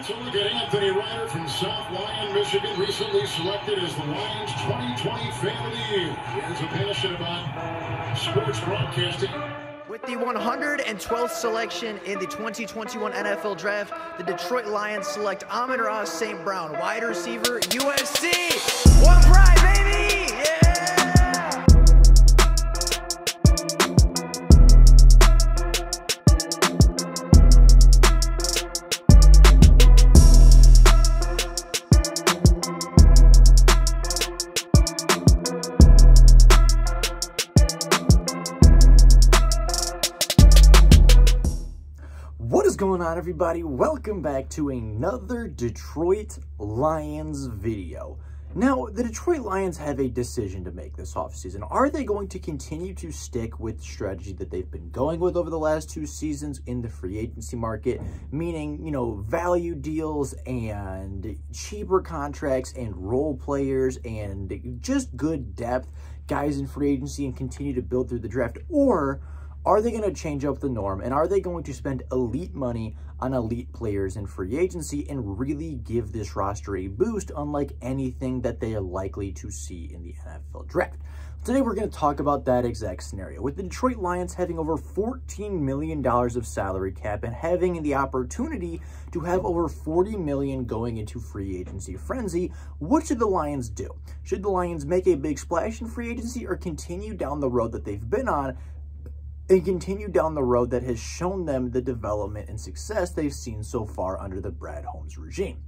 Let's look at Anthony Ryder from South Lyon, Michigan, recently selected as the Lions 2020 Fan of the Year. He has a passion about sports broadcasting. With the 112th selection in the 2021 NFL Draft, the Detroit Lions select Amon-Ra St. Brown, wide receiver, USC. One pride, baby! Yeah! What is going on, everybody? Welcome back to another Detroit Lions video. Now, the Detroit Lions have a decision to make this offseason. Are they going to continue to stick with the strategy that they've been going with over the last 2 seasons in the free agency market, meaning, value deals and cheaper contracts and role players and just good depth, guys in free agency, and continue to build through the draft? Or are they going to change up the norm, and are they going to spend elite money on elite players in free agency and really give this roster a boost, unlike anything that they are likely to see in the NFL draft? Today, we're going to talk about that exact scenario, with the Detroit Lions having over $14 million of salary cap and having the opportunity to have over $40 million going into free agency frenzy. What should the Lions do? Should the Lions make a big splash in free agency or continue down the road that they've been on and continue down the road that has shown them the development and success they've seen so far under the Brad Holmes regime?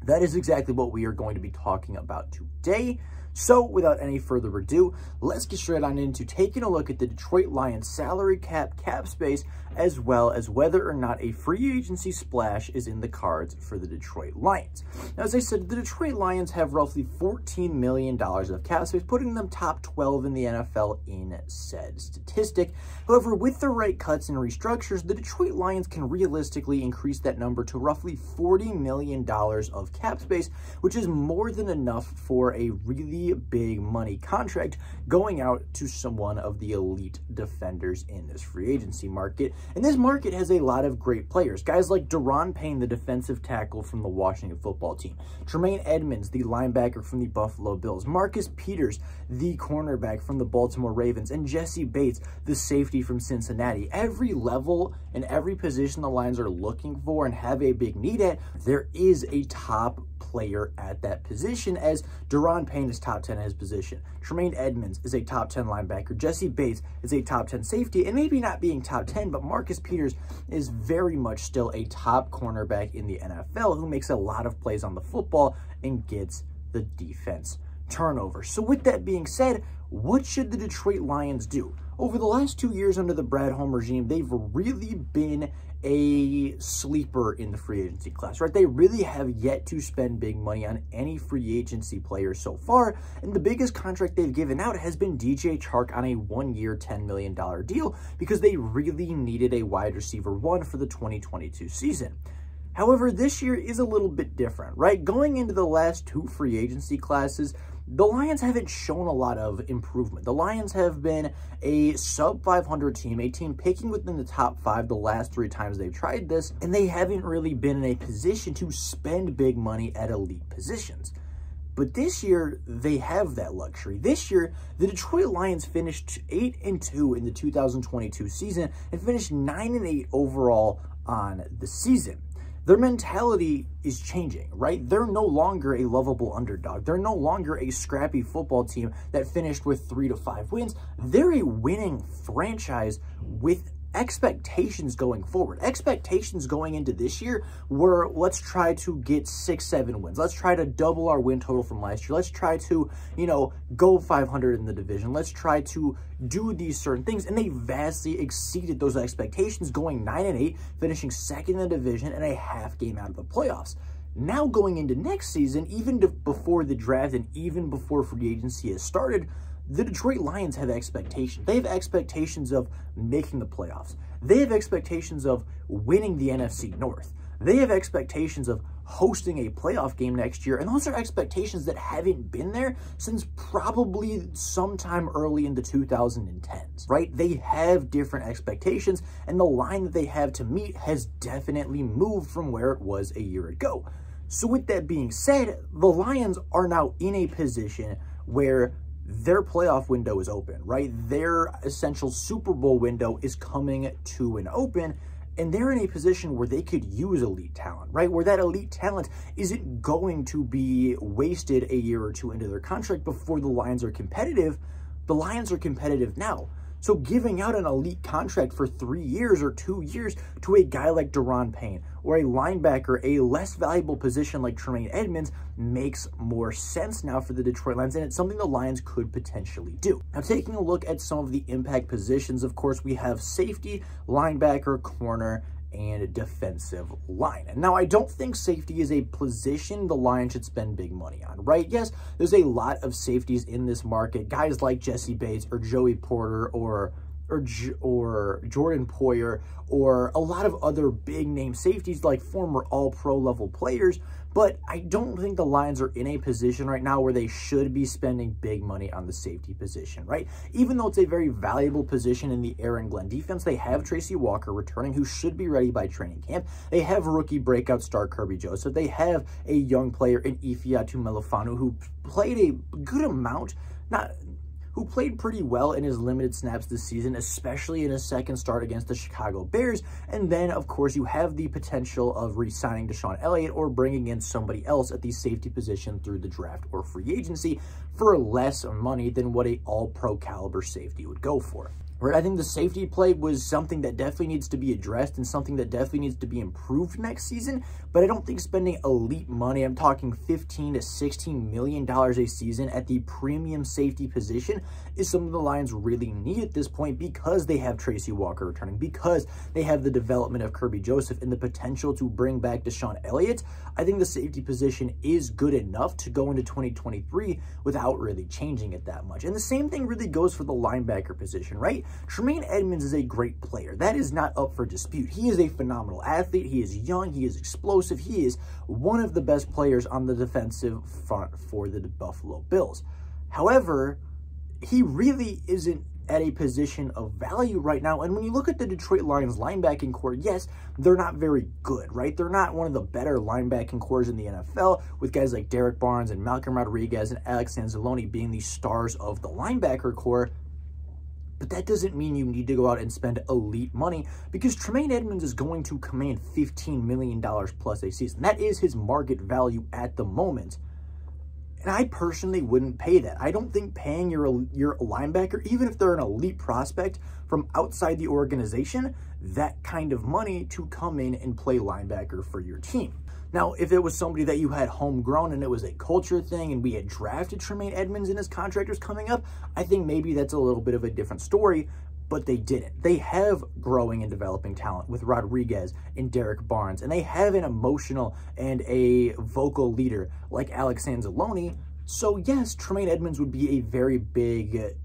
That is exactly what we are going to be talking about today. So without any further ado, let's get straight on into taking a look at the Detroit Lions salary cap space, as well as whether or not a free agency splash is in the cards for the Detroit Lions. Now, as I said, the Detroit Lions have roughly $14 million of cap space, putting them top 12 in the NFL in said statistic. However, with the right cuts and restructures, the Detroit Lions can realistically increase that number to roughly $40 million of cap space, which is more than enough for a really big money contract going out to one of the elite defenders in this free agency market. And this market has a lot of great players. Guys like Daron Payne, the defensive tackle from the Washington football team. Tremaine Edmunds, the linebacker from the Buffalo Bills. Marcus Peters, the cornerback from the Baltimore Ravens. And Jessie Bates, the safety from Cincinnati. Every level and every position the Lions are looking for and have a big need at, there is a top player at that position, as Daron Payne is top 10 at his position. Tremaine Edmunds is a top 10 linebacker. Jessie Bates is a top 10 safety, and maybe not being top 10, but Marcus Peters is very much still a top cornerback in the NFL who makes a lot of plays on the football and gets the defense turnover. So with that being said, what should the Detroit Lions do? Over the last 2 years under the Brad Holmes regime, they've really been a sleeper in the free agency class, right? They really have yet to spend big money on any free agency players so far, and the biggest contract they've given out has been DJ Chark on a 1-year, $10 million deal because they really needed a wide receiver 1 for the 2022 season. However, this year is a little bit different, right? Going into the last 2 free agency classes, the Lions haven't shown a lot of improvement. The Lions have been a sub-500 team, a team picking within the top 5 the last 3 times they've tried this, and they haven't really been in a position to spend big money at elite positions. But this year, they have that luxury. This year, the Detroit Lions finished 8-2 in the 2022 season and finished 9-8 overall on the season. Their mentality is changing, right? They're no longer a lovable underdog. They're no longer a scrappy football team that finished with 3 to 5 wins. They're a winning franchise with expectations going forward. Expectations going into this year were, let's try to get 6-7 wins. Let's try to double our win total from last year. Let's try to, go 500 in the division. Let's try to do these certain things. And they vastly exceeded those expectations, going 9-8, finishing 2nd in the division and a half game out of the playoffs. Now going into next season, even before the draft and even before free agency has started, the Detroit Lions have expectations. They have expectations of making the playoffs. They have expectations of winning the NFC North. They have expectations of hosting a playoff game next year, and those are expectations that haven't been there since probably sometime early in the 2010s, right? They have different expectations, and the line that they have to meet has definitely moved from where it was a year ago. So with that being said, the Lions are now in a position where their playoff window is open, right? Their essential Super Bowl window is coming to an open, and they're in a position where they could use elite talent, right? Where that elite talent isn't going to be wasted a year or two into their contract before the Lions are competitive. The Lions are competitive now. So giving out an elite contract for 3 years or 2 years to a guy like Daron Payne or a linebacker, a less valuable position like Tremaine Edmunds, makes more sense now for the Detroit Lions, and it's something the Lions could potentially do. Now, taking a look at some of the impact positions, of course, we have safety, linebacker, corner, and defensive line. And now, I don't think safety is a position the Lions should spend big money on, right? Yes, there's a lot of safeties in this market, guys like Jessie Bates or Joey Porter or Jordan Poyer, or a lot of other big name safeties like former all-pro level players, but I don't think the Lions are in a position right now where they should be spending big money on the safety position, right? Even though it's a very valuable position in the Aaron Glenn defense, they have Tracy Walker returning, who should be ready by training camp. They have rookie breakout star Kirby Joseph. They have a young player in Ifeatu Melifonwu who played a good amount, who played pretty well in his limited snaps this season, especially in his second start against the Chicago Bears. And then, of course, you have the potential of re-signing Deshaun Elliott or bringing in somebody else at the safety position through the draft or free agency for less money than what a all-pro caliber safety would go for. Right, I think the safety play was something that definitely needs to be addressed and something that definitely needs to be improved next season, but I don't think spending elite money, I'm talking $15 to $16 million a season at the premium safety position, is something the Lions really need at this point because they have Tracy Walker returning, because they have the development of Kirby Joseph and the potential to bring back Deshaun Elliott. I think the safety position is good enough to go into 2023 without really changing it that much. And the same thing really goes for the linebacker position, right? Tremaine Edmunds is a great player. That is not up for dispute. He is a phenomenal athlete. He is young. He is explosive. He is one of the best players on the defensive front for the Buffalo Bills. However, he really isn't at a position of value right now. And when you look at the Detroit Lions linebacking core, yes, they're not very good, right? They're not one of the better linebacking cores in the NFL, with guys like Derek Barnes and Malcolm Rodriguez and Alex Anzalone being the stars of the linebacker core. But that doesn't mean you need to go out and spend elite money, because Tremaine Edmunds is going to command $15 million plus a season. That is his market value at the moment. And I personally wouldn't pay that. I don't think paying your linebacker, even if they're an elite prospect from outside the organization, that kind of money to come in and play linebacker for your team. Now, if it was somebody that you had homegrown and it was a culture thing and we had drafted Tremaine Edmunds and his contract was coming up, I think maybe that's a little bit of a different story, but they didn't. They have growing and developing talent with Rodriguez and Derek Barnes, and they have an emotional and a vocal leader like Alex Anzalone. So yes, Tremaine Edmunds would be a very big,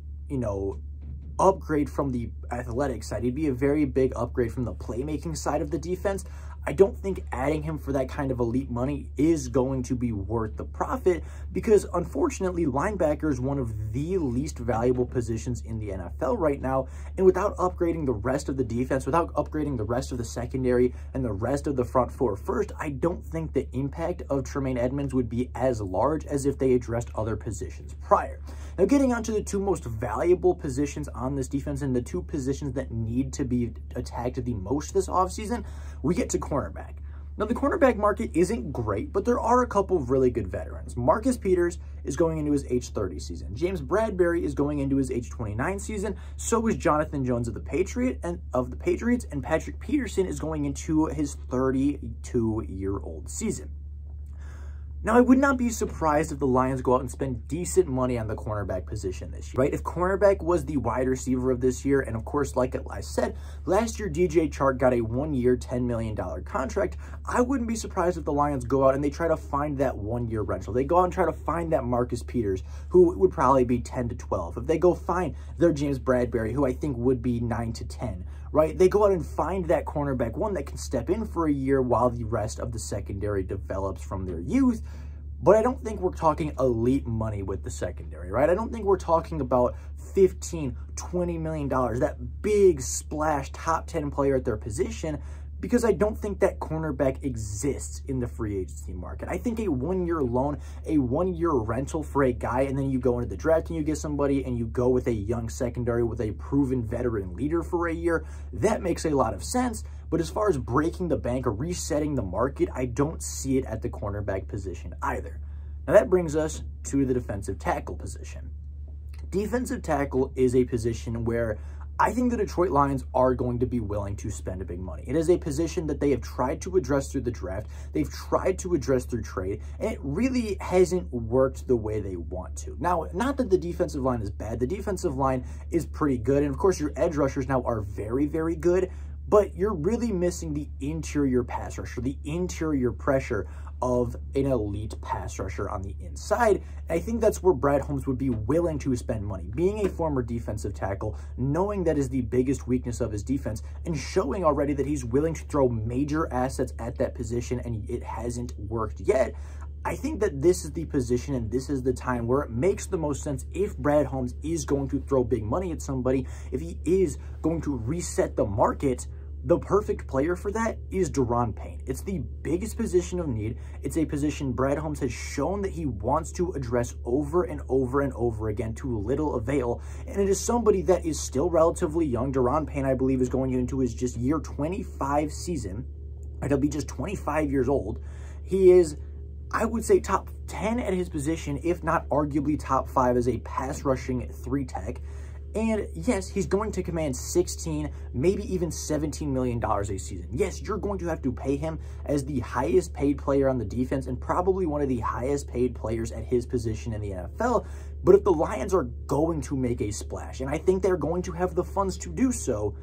upgrade from the athletic side. He'd be a very big upgrade from the playmaking side of the defense. I don't think adding him for that kind of elite money is going to be worth the profit, because unfortunately linebacker is one of the least valuable positions in the NFL right now, and without upgrading the rest of the defense, without upgrading the rest of the secondary and the rest of the front four first, I don't think the impact of Tremaine Edmunds would be as large as if they addressed other positions prior. Now, getting on to the two most valuable positions on this defense and the two positions that need to be attacked the most this offseason, we get to cornerback. Now, the cornerback market isn't great, but there are a couple of really good veterans. Marcus Peters is going into his age 30 season. James Bradbury is going into his age 29 season. So is Jonathan Jones of the Patriots, and Patrick Peterson is going into his 32-year-old season. Now, I would not be surprised if the Lions go out and spend decent money on the cornerback position this year, right? If cornerback was the wide receiver of this year, and of course, like I said, last year DJ Chark got a one-year, $10 million contract, I wouldn't be surprised if the Lions go out and they try to find that one-year rental. They go out and try to find that Marcus Peters, who would probably be 10 to 12. If they go find their James Bradbury, who I think would be 9 to 10, right? They go out and find that cornerback, one that can step in for a year while the rest of the secondary develops from their youth. But I don't think we're talking elite money with the secondary, right? I don't think we're talking about $15, $20 million, that big splash top 10 player at their position, because I don't think that cornerback exists in the free agency market. I think a one-year loan, a one-year rental for a guy, and then you go into the draft and you get somebody and you go with a young secondary with a proven veteran leader for a year, that makes a lot of sense. But as far as breaking the bank or resetting the market, I don't see it at the cornerback position either. Now that brings us to the defensive tackle position. Defensive tackle is a position where I think the Detroit Lions are going to be willing to spend a big money. It is a position that they have tried to address through the draft. They've tried to address through trade, and it really hasn't worked the way they want to. Now, not that the defensive line is bad. The defensive line is pretty good, and of course, your edge rushers now are very, very good, but you're really missing the interior pass rusher, the interior pressure of an elite pass rusher on the inside. I think that's where Brad Holmes would be willing to spend money. Being a former defensive tackle, knowing that is the biggest weakness of his defense, and showing already that he's willing to throw major assets at that position, and it hasn't worked yet. I think that this is the position and this is the time where it makes the most sense if Brad Holmes is going to throw big money at somebody, if he is going to reset the market. The perfect player for that is Daron Payne. It's the biggest position of need. It's a position Brad Holmes has shown that he wants to address over and over and over again to little avail. And it is somebody that is still relatively young. Daron Payne, I believe, is going into his just year 25 season. He'll be just 25 years old. He is, I would say, top 10 at his position, if not arguably top 5 as a pass rushing 3-tech. And yes, he's going to command $16, maybe even $17 million a season. Yes, you're going to have to pay him as the highest paid player on the defense and probably one of the highest paid players at his position in the NFL. But if the Lions are going to make a splash, and I think they're going to have the funds to do so,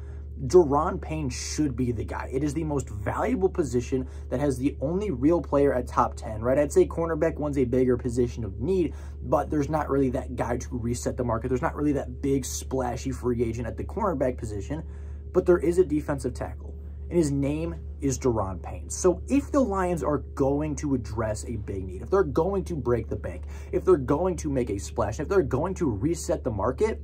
Daron Payne should be the guy. It is the most valuable position that has the only real player at top 10, right? I'd say cornerback one's a bigger position of need, but there's not really that guy to reset the market. There's not really that big splashy free agent at the cornerback position, but there is a defensive tackle, and his name is Daron Payne. So if the Lions are going to address a big need, if they're going to break the bank, if they're going to make a splash, if they're going to reset the market,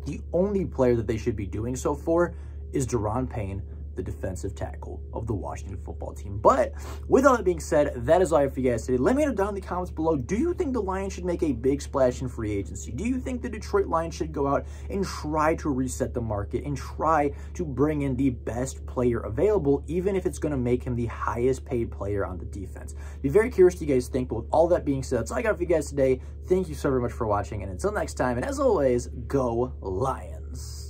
the only player that they should be doing so for is Daron Payne, the defensive tackle of the Washington football team. But with all that being said, that is all I have for you guys today. Let me know down in the comments below, do you think the Lions should make a big splash in free agency? Do you think the Detroit Lions should go out and try to reset the market and try to bring in the best player available, even if it's going to make him the highest paid player on the defense? Be very curious what you guys think, but with all that being said, that's all I got for you guys today. Thank you so very much for watching, and until next time, and as always, go Lions.